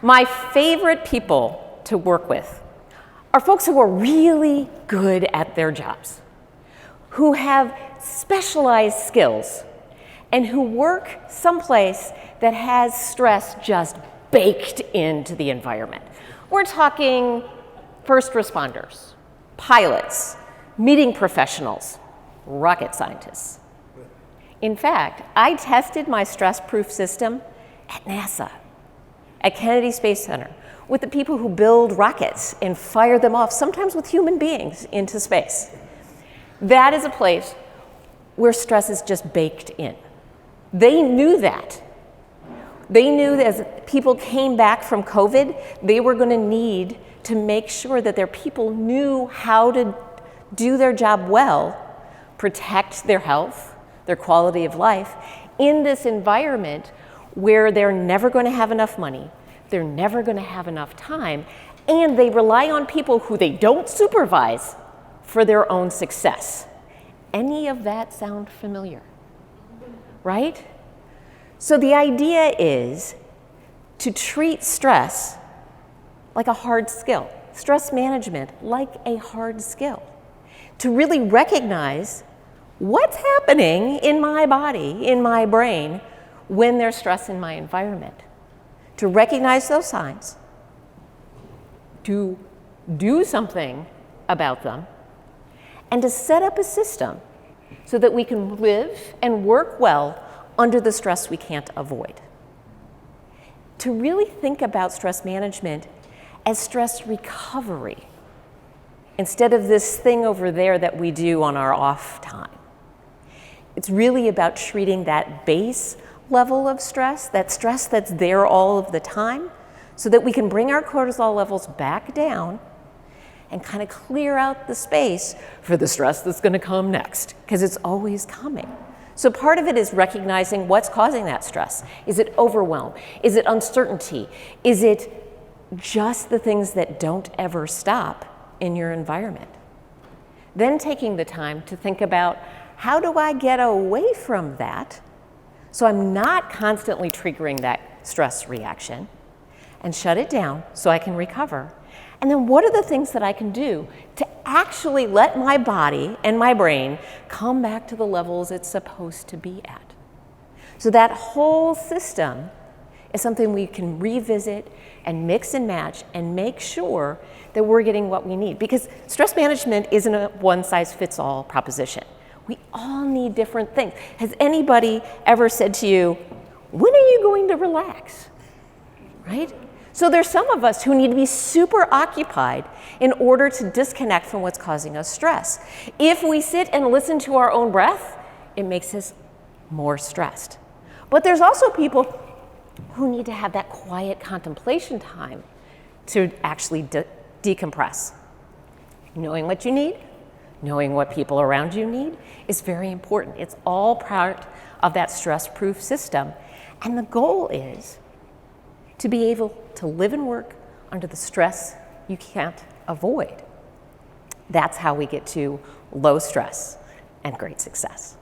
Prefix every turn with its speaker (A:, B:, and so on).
A: My favorite people to work with are folks who are really good at their jobs, who have specialized skills, and who work someplace that has stress just baked into the environment. We're talking first responders, pilots, meeting professionals, rocket scientists. In fact, I tested my stress-proof system at NASA, at Kennedy Space Center, with the people who build rockets and fire them off, sometimes with human beings, into space. That is a place where stress is just baked in. They knew that. They knew that as people came back from COVID, they were going to need to make sure that their people knew how to do their job well, protect their health, their quality of life, in this environment where they're never going to have enough money, they're never going to have enough time, and they rely on people who they don't supervise for their own success. Any of that sound familiar? Right? So the idea is to treat stress like a hard skill, stress management like a hard skill, to really recognize what's happening in my body, in my brain, when there's stress in my environment, to recognize those signs, to do something about them, and to set up a system so that we can live and work well under the stress we can't avoid. To really think about stress management as stress recovery, instead of this thing over there that we do on our off time. It's really about treating that base level of stress that's there all of the time, so that we can bring our cortisol levels back down and kind of clear out the space for the stress that's going to come next, because it's always coming. So part of it is recognizing what's causing that stress. Is it overwhelm? Is it uncertainty? Is it just the things that don't ever stop in your environment? Then taking the time to think about, how do I get away from that so I'm not constantly triggering that stress reaction, and shut it down so I can recover? And then what are the things that I can do to actually let my body and my brain come back to the levels it's supposed to be at? So that whole system is something we can revisit and mix and match and make sure that we're getting what we need. Because stress management isn't a one-size-fits-all proposition. We all need different things. Has anybody ever said to you, when are you going to relax? Right? So there's some of us who need to be super occupied in order to disconnect from what's causing us stress. If we sit and listen to our own breath, it makes us more stressed. But there's also people who need to have that quiet contemplation time to actually decompress. Knowing what you need, knowing what people around you need is very important. It's all part of that stress-proof system. And the goal is to be able to live and work under the stress you can't avoid. That's how we get to low stress and great success.